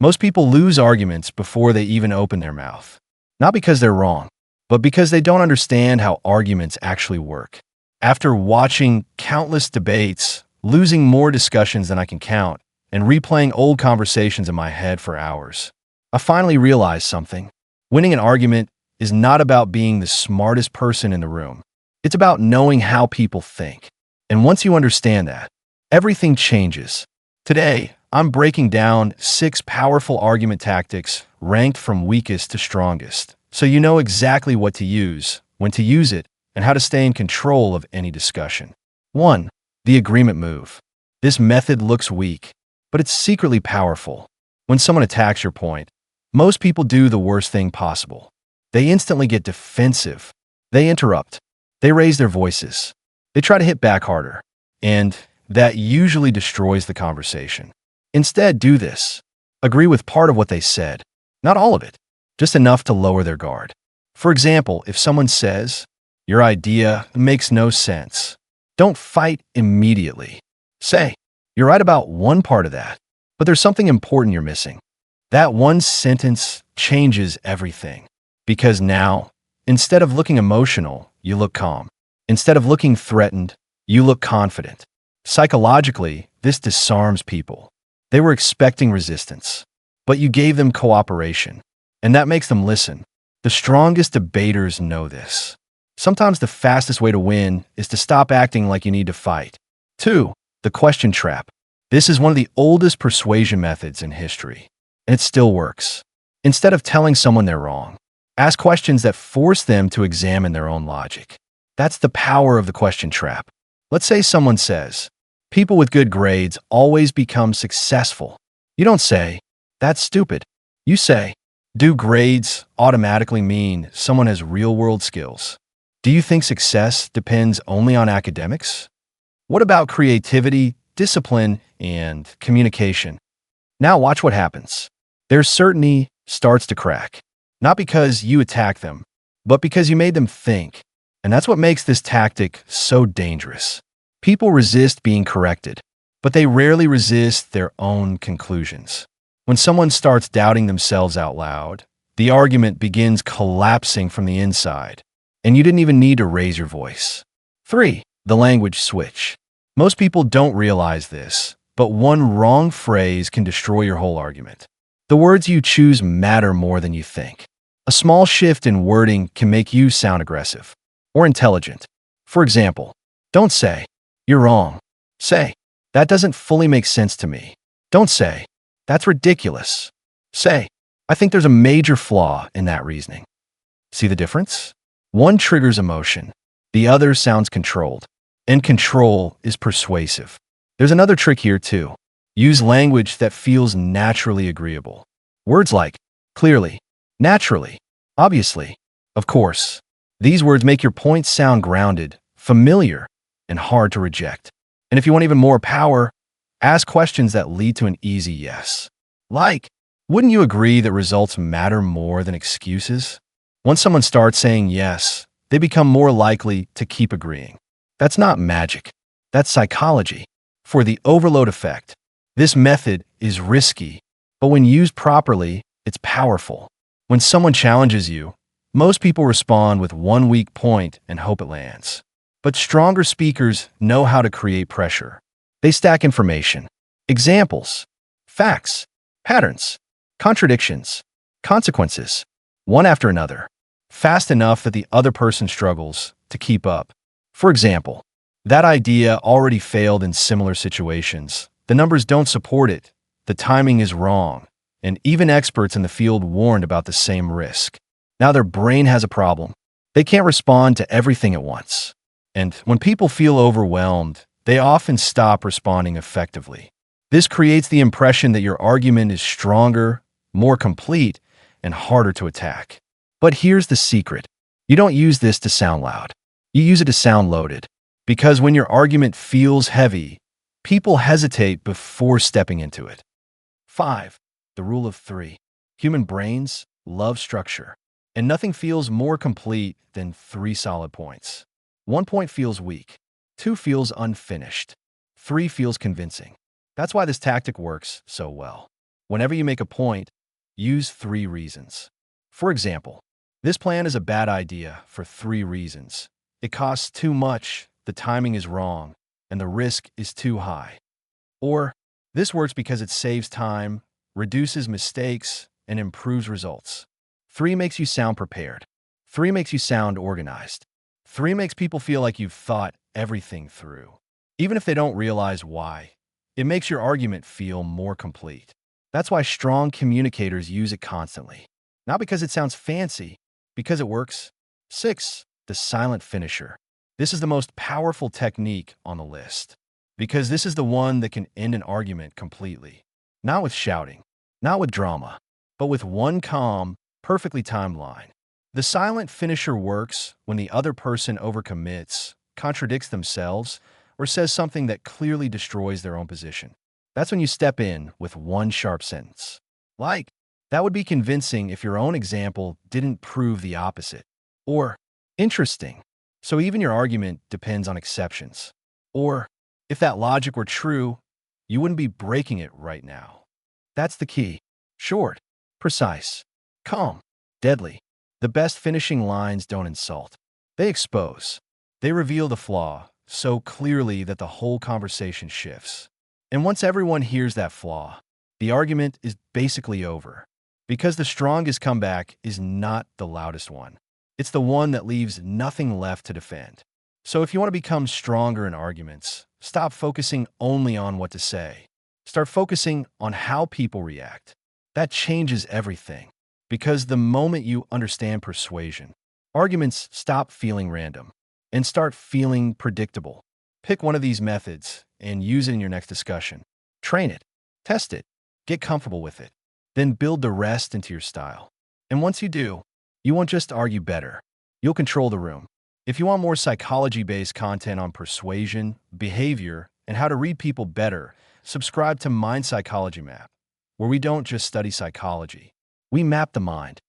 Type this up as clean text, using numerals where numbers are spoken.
Most people lose arguments before they even open their mouth. Not because they're wrong, but because they don't understand how arguments actually work. After watching countless debates, losing more discussions than I can count, and replaying old conversations in my head for hours, I finally realized something. Winning an argument is not about being the smartest person in the room. It's about knowing how people think. And once you understand that, everything changes. Today, I'm breaking down 6 powerful argument tactics ranked from weakest to strongest, so you know exactly what to use, when to use it, and how to stay in control of any discussion. 1. The agreement move. This method looks weak, but it's secretly powerful. When someone attacks your point, most people do the worst thing possible. They instantly get defensive. They interrupt. They raise their voices. They try to hit back harder. And that usually destroys the conversation. Instead, do this. Agree with part of what they said. Not all of it. Just enough to lower their guard. For example, if someone says, "Your idea makes no sense," don't fight immediately. Say, "You're right about one part of that, but there's something important you're missing." That one sentence changes everything. Because now, instead of looking emotional, you look calm. Instead of looking threatened, you look confident. Psychologically, this disarms people. They were expecting resistance, but you gave them cooperation, and that makes them listen. The strongest debaters know this. Sometimes the fastest way to win is to stop acting like you need to fight. 2. The question trap. This is one of the oldest persuasion methods in history, and it still works. Instead of telling someone they're wrong, ask questions that force them to examine their own logic. That's the power of the question trap. Let's say someone says, "People with good grades always become successful." You don't say, "That's stupid." You say, "Do grades automatically mean someone has real-world skills? Do you think success depends only on academics? What about creativity, discipline, and communication?" Now watch what happens. Their certainty starts to crack. Not because you attack them, but because you made them think. And that's what makes this tactic so dangerous. People resist being corrected, but they rarely resist their own conclusions. When someone starts doubting themselves out loud, the argument begins collapsing from the inside, and you didn't even need to raise your voice. 3. The language switch. Most people don't realize this, but one wrong phrase can destroy your whole argument. The words you choose matter more than you think. A small shift in wording can make you sound aggressive or intelligent. For example, don't say, "You're wrong." Say, "That doesn't fully make sense to me." Don't say, "That's ridiculous." Say, "I think there's a major flaw in that reasoning." See the difference? One triggers emotion. The other sounds controlled. And control is persuasive. There's another trick here too. Use language that feels naturally agreeable. Words like clearly, naturally, obviously, of course. These words make your point sound grounded, familiar, and hard to reject. And if you want even more power, ask questions that lead to an easy yes. Like, wouldn't you agree that results matter more than excuses? Once someone starts saying yes, they become more likely to keep agreeing. That's not magic. That's psychology. For the overload effect, this method is risky, but when used properly, it's powerful. When someone challenges you, most people respond with one weak point and hope it lands. But stronger speakers know how to create pressure. They stack information, examples, facts, patterns, contradictions, consequences, one after another, fast enough that the other person struggles to keep up. For example, that idea already failed in similar situations. The numbers don't support it, the timing is wrong, and even experts in the field warned about the same risk. Now their brain has a problem. They can't respond to everything at once. And when people feel overwhelmed, they often stop responding effectively. This creates the impression that your argument is stronger, more complete, and harder to attack. But here's the secret. You don't use this to sound loud. You use it to sound loaded. Because when your argument feels heavy, people hesitate before stepping into it. 5. The rule of 3. Human brains love structure. And nothing feels more complete than 3 solid points. 1 point feels weak. 2 feels unfinished. 3 feels convincing. That's why this tactic works so well. Whenever you make a point, use 3 reasons. For example, this plan is a bad idea for 3 reasons. It costs too much, the timing is wrong, and the risk is too high. Or, this works because it saves time, reduces mistakes, and improves results. 3 makes you sound prepared. 3 makes you sound organized. 3 makes people feel like you've thought everything through. Even if they don't realize why, it makes your argument feel more complete. That's why strong communicators use it constantly. Not because it sounds fancy, because it works. 6. The silent finisher. This is the most powerful technique on the list, because this is the one that can end an argument completely. Not with shouting, not with drama, but with one calm, perfectly timed line. The silent finisher works when the other person overcommits, contradicts themselves, or says something that clearly destroys their own position. That's when you step in with one sharp sentence. Like, that would be convincing if your own example didn't prove the opposite. Or, interesting. So even your argument depends on exceptions. Or, if that logic were true, you wouldn't be breaking it right now. That's the key. Short, precise, calm, deadly. The best finishing lines don't insult. They expose. They reveal the flaw so clearly that the whole conversation shifts. And once everyone hears that flaw, the argument is basically over. Because the strongest comeback is not the loudest one. It's the one that leaves nothing left to defend. So if you want to become stronger in arguments, stop focusing only on what to say. Start focusing on how people react. That changes everything. Because the moment you understand persuasion, arguments stop feeling random and start feeling predictable. Pick one of these methods and use it in your next discussion. Train it, test it, get comfortable with it, then build the rest into your style. And once you do, you won't just argue better, you'll control the room. If you want more psychology-based content on persuasion, behavior, and how to read people better, subscribe to MindPsychologyMap, where we don't just study psychology. We map the mind.